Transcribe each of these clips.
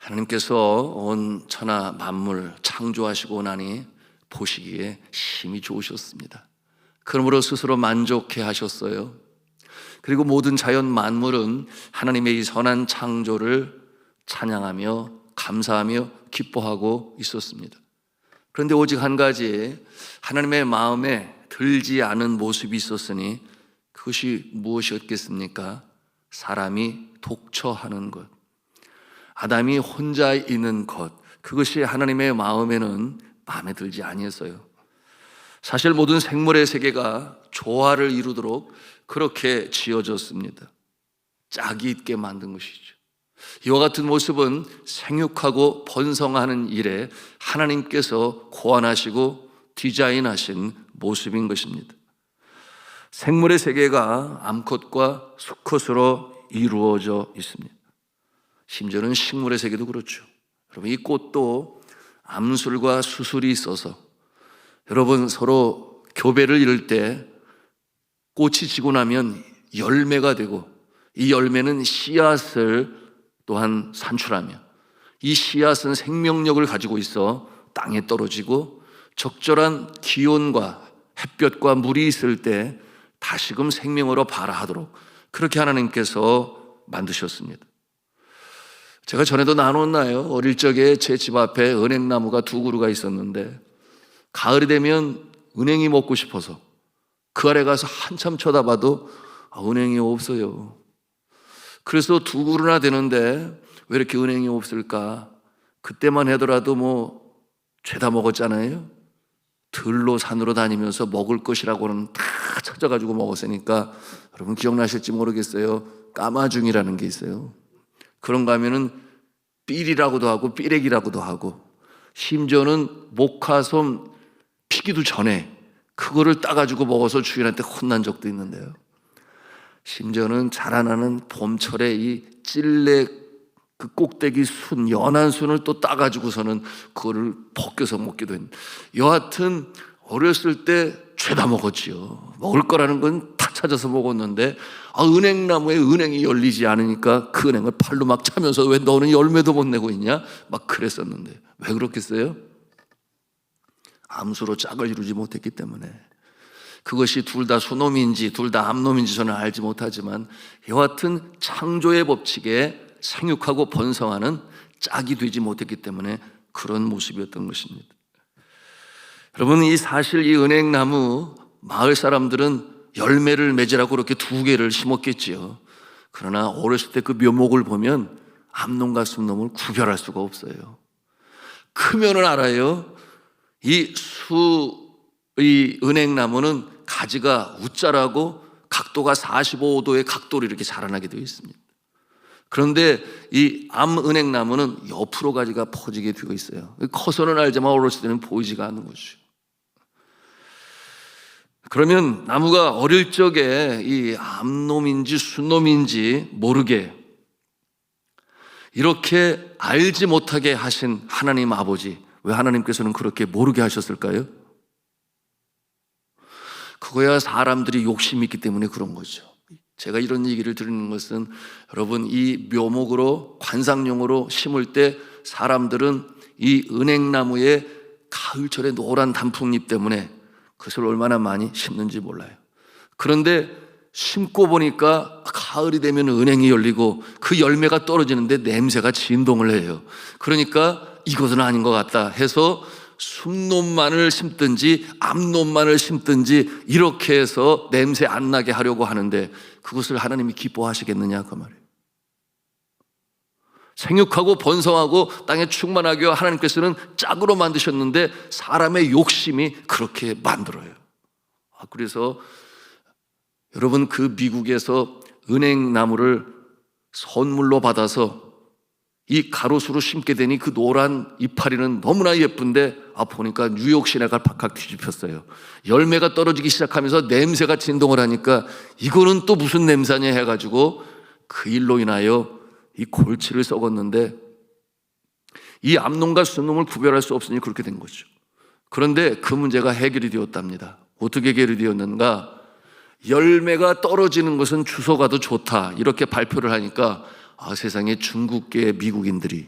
하나님께서 온 천하 만물 창조하시고 나니 보시기에 심히 좋으셨습니다. 그러므로 스스로 만족해 하셨어요. 그리고 모든 자연 만물은 하나님의 이 선한 창조를 찬양하며 감사하며 기뻐하고 있었습니다. 그런데 오직 한 가지 하나님의 마음에 들지 않은 모습이 있었으니 그것이 무엇이었겠습니까? 사람이 독처하는 것, 아담이 혼자 있는 것, 그것이 하나님의 마음에는 마음에 들지 아니했어요. 사실 모든 생물의 세계가 조화를 이루도록 그렇게 지어졌습니다. 짝이 있게 만든 것이죠. 이와 같은 모습은 생육하고 번성하는 일에 하나님께서 고안하시고 디자인하신 모습인 것입니다. 생물의 세계가 암컷과 수컷으로 이루어져 있습니다. 심지어는 식물의 세계도 그렇죠. 여러분, 이 꽃도 암술과 수술이 있어서 여러분 서로 교배를 이룰 때 꽃이 지고 나면 열매가 되고 이 열매는 씨앗을 또한 산출하며 이 씨앗은 생명력을 가지고 있어 땅에 떨어지고 적절한 기온과 햇볕과 물이 있을 때 다시금 생명으로 발화하도록 그렇게 하나님께서 만드셨습니다. 제가 전에도 나눴나요? 어릴 적에 제 집 앞에 은행나무가 2그루가 있었는데 가을이 되면 은행이 먹고 싶어서 그 아래 가서 한참 쳐다봐도 은행이 없어요. 그래서 2그루나 되는데 왜 이렇게 은행이 없을까? 그때만 하더라도 죄다 먹었잖아요. 들로 산으로 다니면서 먹을 것이라고는 다 찾아가지고 먹었으니까 여러분 기억나실지 모르겠어요. 까마중이라는 게 있어요. 그런가 하면은 삘이라고도 하고 삐렉이라고도 하고 심지어는 목화솜 피기도 전에 그거를 따가지고 먹어서 주인한테 혼난 적도 있는데요. 심지어는 자라나는 봄철에 이 찔레 그 꼭대기 순, 연한 순을 또 따가지고서는 그거를 벗겨서 먹기도 했는데 여하튼 어렸을 때 죄다 먹었지요. 먹을 거라는 건 다 찾아서 먹었는데 은행나무에 은행이 열리지 않으니까 그 은행을 팔로 막 차면서 왜 너는 열매도 못 내고 있냐? 막 그랬었는데 왜 그렇겠어요? 암수로 짝을 이루지 못했기 때문에. 그것이 둘 다 수놈인지 둘 다 암놈인지 저는 알지 못하지만 여하튼 창조의 법칙에 생육하고 번성하는 짝이 되지 못했기 때문에 그런 모습이었던 것입니다. 여러분, 이 사실 이 은행나무 마을 사람들은 열매를 맺으라고 그렇게 2개를 심었겠지요. 그러나 어렸을 때 그 묘목을 보면 암놈과 순놈을 구별할 수가 없어요. 크면은 알아요. 이 은행나무는 가지가 우짜라고 각도가 45도의 각도로 이렇게 자라나게 되어 있습니다. 그런데 이 암은행나무는 옆으로 가지가 퍼지게 되어 있어요. 커서는 알지만 어렸을 때는 보이지가 않는 거죠. 그러면 나무가 어릴 적에 이 암놈인지 순놈인지 모르게 이렇게 알지 못하게 하신 하나님 아버지, 왜 하나님께서는 그렇게 모르게 하셨을까요? 그거야 사람들이 욕심이 있기 때문에 그런 거죠. 제가 이런 얘기를 드리는 것은 여러분, 이 묘목으로 관상용으로 심을 때 사람들은 이 은행나무의 가을철의 노란 단풍잎 때문에 그것을 얼마나 많이 심는지 몰라요. 그런데 심고 보니까 가을이 되면 은행이 열리고 그 열매가 떨어지는데 냄새가 진동을 해요. 그러니까 이것은 아닌 것 같다 해서 순놈만을 심든지 암놈만을 심든지 이렇게 해서 냄새 안 나게 하려고 하는데 그것을 하나님이 기뻐하시겠느냐 그 말이에요. 생육하고 번성하고 땅에 충만하게 하나님께서는 짝으로 만드셨는데 사람의 욕심이 그렇게 만들어요. 그래서 여러분, 그 미국에서 은행나무를 선물로 받아서 이 가로수로 심게 되니 그 노란 이파리는 너무나 예쁜데 보니까 뉴욕 시내가 팍팍 뒤집혔어요. 열매가 떨어지기 시작하면서 냄새가 진동을 하니까 이거는 또 무슨 냄새냐 해가지고 그 일로 인하여 이 골치를 썩었는데 이 암놈과 순놈을 구별할 수 없으니 그렇게 된 거죠. 그런데 그 문제가 해결이 되었답니다. 어떻게 해결이 되었는가? 열매가 떨어지는 것은 주워가도 좋다 이렇게 발표를 하니까 세상에 중국계 미국인들이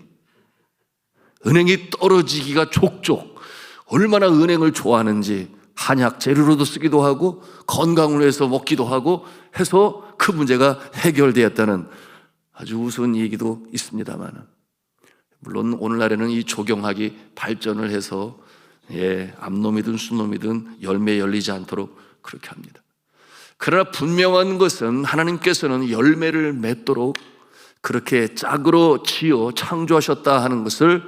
은행이 떨어지기가 족족, 얼마나 은행을 좋아하는지 한약 재료로도 쓰기도 하고 건강을 위해서 먹기도 하고 해서 그 문제가 해결되었다는 아주 우스운 얘기도 있습니다만, 물론 오늘날에는 이 조경학이 발전을 해서 암놈이든 순놈이든 열매 열리지 않도록 그렇게 합니다. 그러나 분명한 것은 하나님께서는 열매를 맺도록 그렇게 짝으로 지어 창조하셨다 하는 것을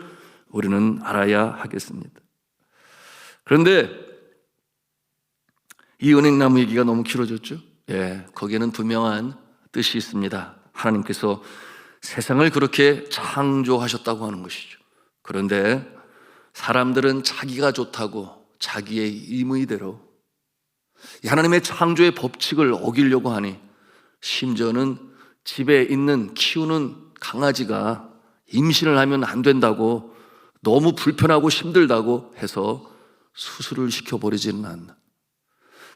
우리는 알아야 하겠습니다. 그런데 이 은행나무 얘기가 너무 길어졌죠. 거기에는 분명한 뜻이 있습니다. 하나님께서 세상을 그렇게 창조하셨다고 하는 것이죠. 그런데 사람들은 자기가 좋다고 자기의 임의대로 하나님의 창조의 법칙을 어기려고 하니, 심지어는 집에 있는 키우는 강아지가 임신을 하면 안 된다고, 너무 불편하고 힘들다고 해서 수술을 시켜버리지는 않나.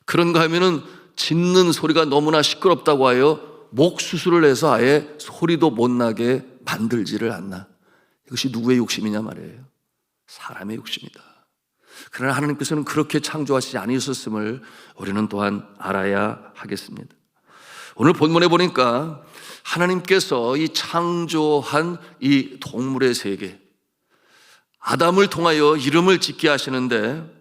그런가 하면은 짖는 소리가 너무나 시끄럽다고 하여 목 수술을 해서 아예 소리도 못 나게 만들지를 않나. 이것이 누구의 욕심이냐 말이에요. 사람의 욕심이다. 그러나 하나님께서는 그렇게 창조하시지 않으셨음을 우리는 또한 알아야 하겠습니다. 오늘 본문에 보니까 하나님께서 이 창조한 이 동물의 세계, 아담을 통하여 이름을 짓게 하시는데,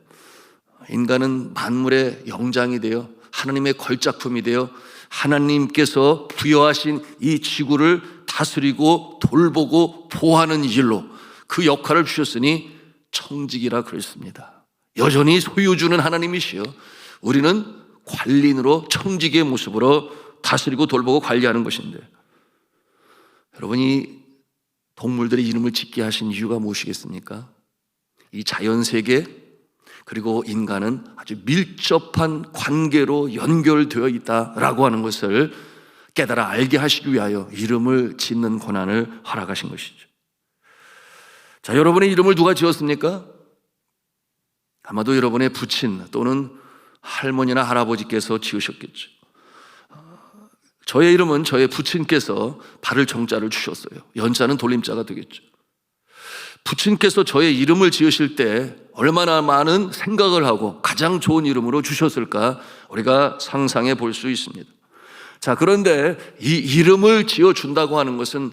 인간은 만물의 영장이 되어 하나님의 걸작품이 되어 하나님께서 부여하신 이 지구를 다스리고 돌보고 보호하는 일로 그 역할을 주셨으니 청직이라 그랬습니다. 여전히 소유주는 하나님이시여 우리는 관리인으로 청직의 모습으로 다스리고 돌보고 관리하는 것인데, 여러분이 동물들의 이름을 짓게 하신 이유가 무엇이겠습니까? 이 자연세계 그리고 인간은 아주 밀접한 관계로 연결되어 있다라고 하는 것을 깨달아 알게 하시기 위하여 이름을 짓는 권한을 허락하신 것이죠. 자, 여러분의 이름을 누가 지었습니까? 아마도 여러분의 부친 또는 할머니나 할아버지께서 지으셨겠죠. 저의 이름은 저의 부친께서 발을 정자를 주셨어요. 연자는 돌림자가 되겠죠. 부친께서 저의 이름을 지으실 때 얼마나 많은 생각을 하고 가장 좋은 이름으로 주셨을까 우리가 상상해 볼 수 있습니다. 자, 그런데 이 이름을 지어준다고 하는 것은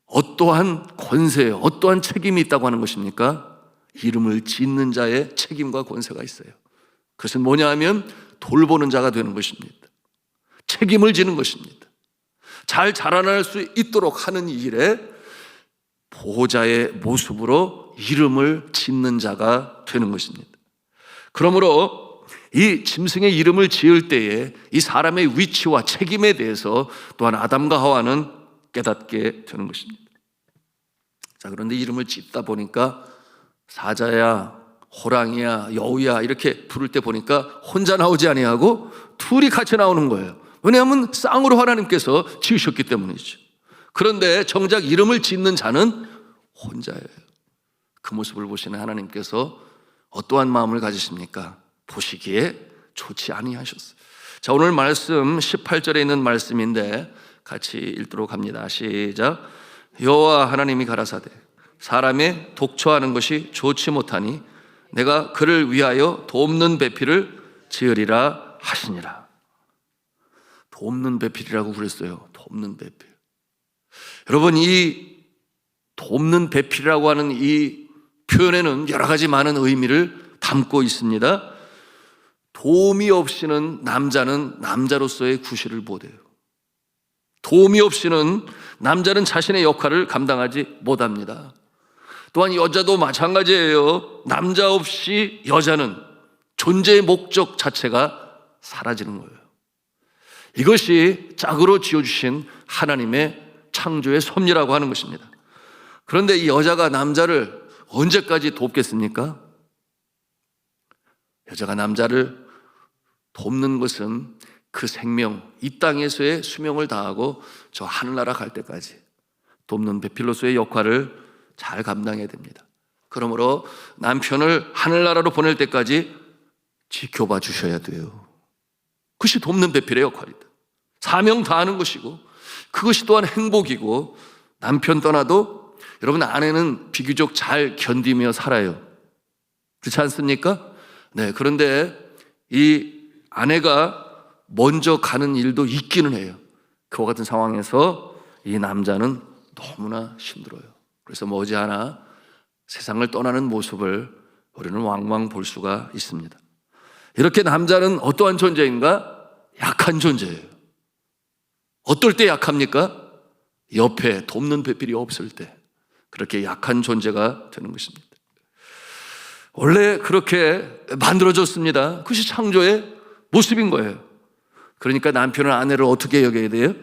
어떠한 권세, 어떠한 책임이 있다고 하는 것입니까? 이름을 짓는 자의 책임과 권세가 있어요. 그것은 뭐냐 하면 돌보는 자가 되는 것입니다. 책임을 지는 것입니다. 잘 자라날 수 있도록 하는 일에 보호자의 모습으로 이름을 짓는 자가 되는 것입니다. 그러므로 이 짐승의 이름을 지을 때에 이 사람의 위치와 책임에 대해서 또한 아담과 하와는 깨닫게 되는 것입니다. 자, 그런데 이름을 짓다 보니까 사자야, 호랑이야, 여우야 이렇게 부를 때 보니까 혼자 나오지 아니하고 둘이 같이 나오는 거예요. 왜냐하면 쌍으로 하나님께서 지으셨기 때문이죠. 그런데 정작 이름을 짓는 자는 혼자예요. 그 모습을 보시는 하나님께서 어떠한 마음을 가지십니까? 보시기에 좋지 아니하셨어요. 자, 오늘 말씀 18절에 있는 말씀인데 같이 읽도록 합니다. 시작. 여호와 하나님이 가라사대 사람의 독초하는 것이 좋지 못하니 내가 그를 위하여 돕는 배필을 지으리라 하시니라. 돕는 배필이라고 그랬어요. 돕는 배필. 여러분, 이 돕는 배필이라고 하는 이 표현에는 여러 가지 많은 의미를 담고 있습니다. 도움이 없이는 남자는 남자로서의 구실을 못해요. 도움이 없이는 남자는 자신의 역할을 감당하지 못합니다. 또한 여자도 마찬가지예요. 남자 없이 여자는 존재의 목적 자체가 사라지는 거예요. 이것이 짝으로 지어주신 하나님의 창조의 섭리라고 하는 것입니다. 그런데 이 여자가 남자를 언제까지 돕겠습니까? 여자가 남자를 돕는 것은 그 생명, 이 땅에서의 수명을 다하고 저 하늘나라 갈 때까지 돕는 배필로서의 역할을 잘 감당해야 됩니다. 그러므로 남편을 하늘나라로 보낼 때까지 지켜봐 주셔야 돼요. 그것이 돕는 배필의 역할이다. 사명 다하는 것이고 그것이 또한 행복이고, 남편 떠나도 여러분, 아내는 비교적 잘 견디며 살아요. 그렇지 않습니까? 네, 그런데 이 아내가 먼저 가는 일도 있기는 해요. 그와 같은 상황에서 이 남자는 너무나 힘들어요. 그래서 머지않아 세상을 떠나는 모습을 우리는 왕왕 볼 수가 있습니다. 이렇게 남자는 어떠한 존재인가? 약한 존재예요. 어떨 때 약합니까? 옆에 돕는 배필이 없을 때 그렇게 약한 존재가 되는 것입니다. 원래 그렇게 만들어졌습니다. 그것이 창조의 모습인 거예요. 그러니까 남편은 아내를 어떻게 여겨야 돼요?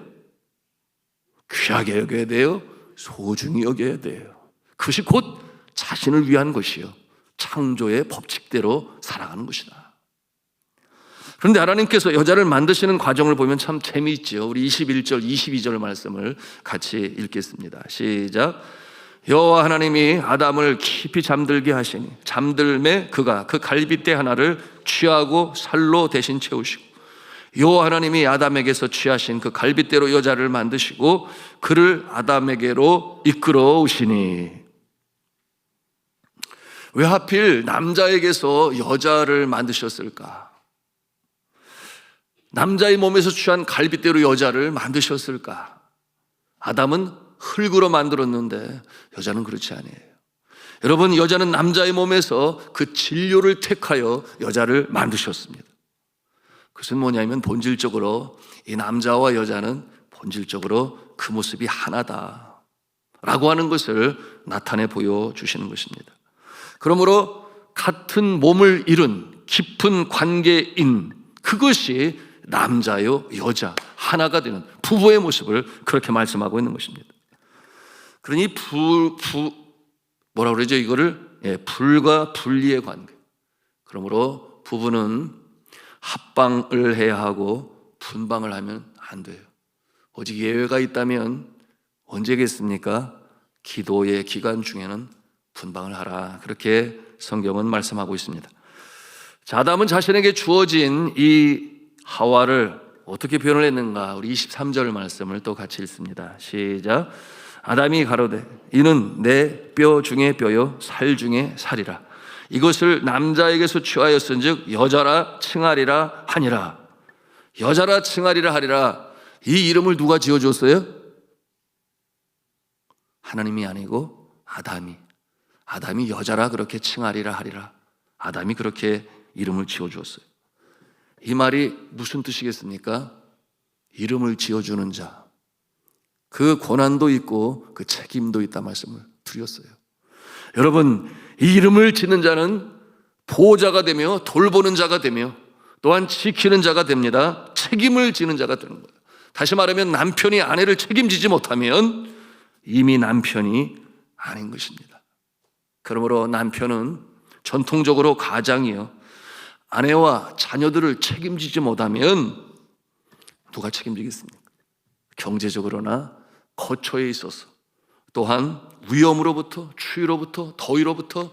귀하게 여겨야 돼요. 소중히 여겨야 돼요. 그것이 곧 자신을 위한 것이요, 창조의 법칙대로 살아가는 것이다. 그런데 하나님께서 여자를 만드시는 과정을 보면 참 재미있지요. 우리 21절, 22절 말씀을 같이 읽겠습니다. 시작. 여호와 하나님이 아담을 깊이 잠들게 하시니 잠들매 그가 그 갈빗대 하나를 취하고 살로 대신 채우시고, 여호와 하나님이 아담에게서 취하신 그 갈빗대로 여자를 만드시고 그를 아담에게로 이끌어 오시니. 왜 하필 남자에게서 여자를 만드셨을까? 남자의 몸에서 취한 갈빗대로 여자를 만드셨을까? 아담은 흙으로 만들었는데 여자는 그렇지 아니에요. 여러분, 여자는 남자의 몸에서 그 진료를 택하여 여자를 만드셨습니다. 그것은 뭐냐면 본질적으로 이 남자와 여자는 본질적으로 그 모습이 하나다 라고 하는 것을 나타내 보여주시는 것입니다. 그러므로 같은 몸을 이룬 깊은 관계인 그것이 남자요 여자 하나가 되는 부부의 모습을 그렇게 말씀하고 있는 것입니다. 그러니 뭐라 그러죠? 이거를 불과 분리의 관계. 그러므로 부부는 합방을 해야 하고 분방을 하면 안 돼요. 오직 예외가 있다면 언제겠습니까? 기도의 기간 중에는 분방을 하라, 그렇게 성경은 말씀하고 있습니다. 자, 아담은 자신에게 주어진 이 하와를 어떻게 표현을 했는가? 우리 23절 말씀을 또 같이 읽습니다. 시작. 아담이 가로되 이는 내 뼈 중에 뼈요 살 중에 살이라. 이것을 남자에게서 취하였은즉 여자라 칭하리라 하니라. 여자라 칭하리라 하리라. 이 이름을 누가 지어줬어요? 하나님이 아니고 아담이 여자라 그렇게 칭하리라 하리라. 아담이 그렇게 이름을 지어주었어요. 이 말이 무슨 뜻이겠습니까? 이름을 지어주는 자, 그 권한도 있고 그 책임도 있다 말씀을 드렸어요. 여러분, 이 이름을 짓는 자는 보호자가 되며 돌보는 자가 되며 또한 지키는 자가 됩니다. 책임을 지는 자가 되는 거예요. 다시 말하면 남편이 아내를 책임지지 못하면 이미 남편이 아닌 것입니다. 그러므로 남편은 전통적으로 가장이요, 아내와 자녀들을 책임지지 못하면 누가 책임지겠습니까? 경제적으로나 거처에 있어서, 또한 위험으로부터, 추위로부터, 더위로부터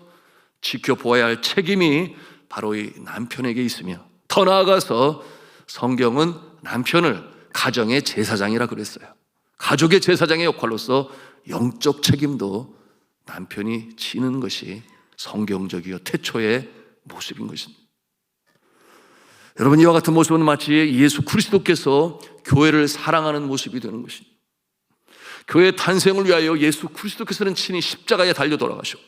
지켜보아야 할 책임이 바로 이 남편에게 있으며, 더 나아가서 성경은 남편을 가정의 제사장이라 그랬어요. 가족의 제사장의 역할로서 영적 책임도 남편이 지는 것이 성경적이요 태초의 모습인 것입니다. 여러분, 이와 같은 모습은 마치 예수 그리스도께서 교회를 사랑하는 모습이 되는 것입니다. 교회의 탄생을 위하여 예수 그리스도께서는 친히 십자가에 달려 돌아가셨고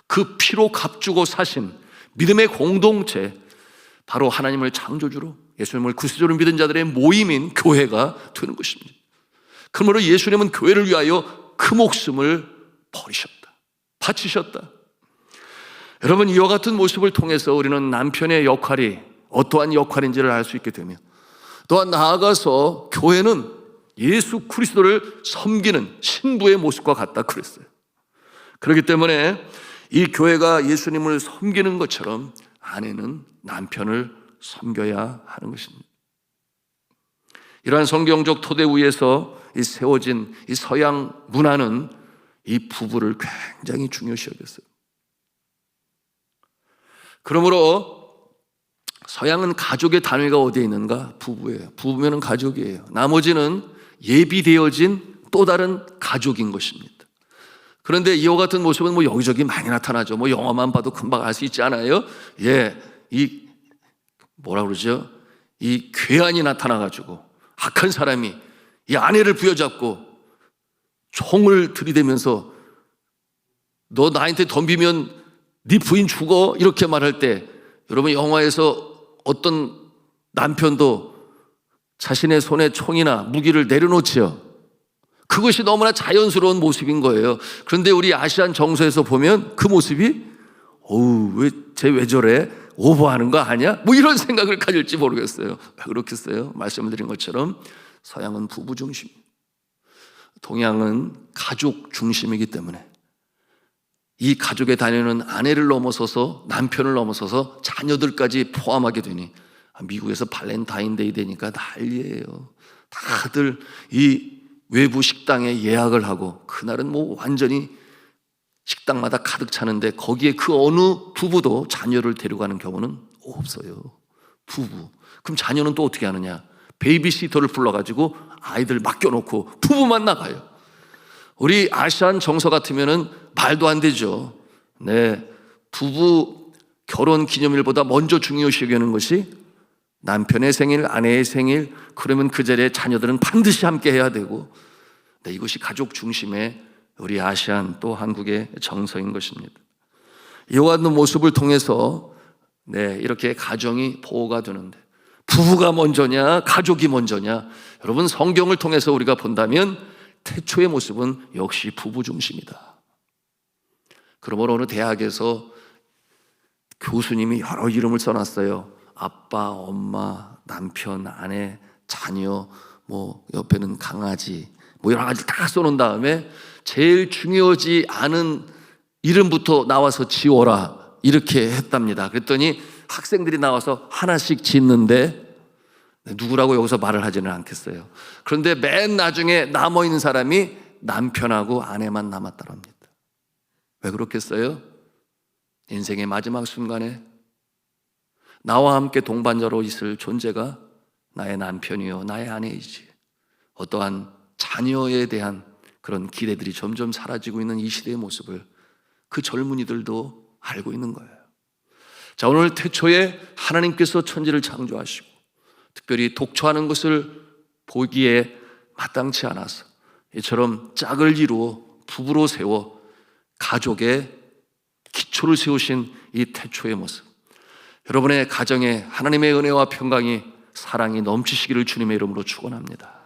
그 피로 값주고 사신 믿음의 공동체, 바로 하나님을 창조주로 예수님을 구세주로 믿은 자들의 모임인 교회가 되는 것입니다. 그러므로 예수님은 교회를 위하여 그 목숨을 버리셨다, 바치셨다. 여러분, 이와 같은 모습을 통해서 우리는 남편의 역할이 어떠한 역할인지를 알 수 있게 되며, 또한 나아가서 교회는 예수 그리스도를 섬기는 신부의 모습과 같다 그랬어요. 그렇기 때문에 이 교회가 예수님을 섬기는 것처럼 아내는 남편을 섬겨야 하는 것입니다. 이러한 성경적 토대 위에서 세워진 이 서양 문화는 이 부부를 굉장히 중요시 여겼어요. 그러므로 서양은 가족의 단위가 어디에 있는가? 부부예요. 부부면은 가족이에요. 나머지는 예비되어진 또 다른 가족인 것입니다. 그런데 이와 같은 모습은 뭐 여기저기 많이 나타나죠. 뭐 영화만 봐도 금방 알 수 있지 않아요? 예, 이 뭐라 그러죠? 이 괴한이 나타나가지고 악한 사람이 이 아내를 부여잡고 총을 들이대면서 너 나한테 덤비면 네 부인 죽어 이렇게 말할 때, 여러분 영화에서 어떤 남편도 자신의 손에 총이나 무기를 내려놓지요. 그것이 너무나 자연스러운 모습인 거예요. 그런데 우리 아시안 정서에서 보면 그 모습이 왜 저래? 오버하는 거 아니야? 뭐 이런 생각을 가질지 모르겠어요. 왜 그렇겠어요? 말씀드린 것처럼 서양은 부부 중심, 동양은 가족 중심이기 때문에 이 가족의 단위는 아내를 넘어서서 남편을 넘어서서 자녀들까지 포함하게 되니 미국에서 발렌타인데이 되니까 난리예요. 다들 이 외부 식당에 예약을 하고 그날은 뭐 완전히 식당마다 가득 차는데 거기에 그 어느 부부도 자녀를 데려가는 경우는 없어요. 부부. 그럼 자녀는 또 어떻게 하느냐? 베이비시터를 불러가지고 아이들 맡겨놓고 부부만 나가요. 우리 아시안 정서 같으면은 말도 안 되죠. 네, 부부 결혼 기념일보다 먼저 중요시 여기는 것이 남편의 생일, 아내의 생일, 그러면 그 자리에 자녀들은 반드시 함께 해야 되고, 네, 이것이 가족 중심의 우리 아시안 또 한국의 정서인 것입니다. 이와 같은 모습을 통해서 네, 이렇게 가정이 보호가 되는데 부부가 먼저냐 가족이 먼저냐, 여러분 성경을 통해서 우리가 본다면 태초의 모습은 역시 부부 중심이다. 그러므로 어느 대학에서 교수님이 여러 이름을 써놨어요. 아빠, 엄마, 남편, 아내, 자녀, 뭐 옆에는 강아지, 뭐 여러 가지 다 써놓은 다음에 제일 중요하지 않은 이름부터 나와서 지워라 이렇게 했답니다. 그랬더니 학생들이 나와서 하나씩 짓는데 누구라고 여기서 말을 하지는 않겠어요. 그런데 맨 나중에 남아있는 사람이 남편하고 아내만 남았다랍니다. 왜 그렇겠어요? 인생의 마지막 순간에 나와 함께 동반자로 있을 존재가 나의 남편이요 나의 아내이지, 어떠한 자녀에 대한 그런 기대들이 점점 사라지고 있는 이 시대의 모습을 그 젊은이들도 알고 있는 거예요. 자, 오늘 태초에 하나님께서 천지를 창조하시고 특별히 독초하는 것을 보기에 마땅치 않아서 이처럼 짝을 이루어 부부로 세워 가족의 기초를 세우신 이 태초의 모습, 여러분의 가정에 하나님의 은혜와 평강이 사랑이 넘치시기를 주님의 이름으로 축원합니다.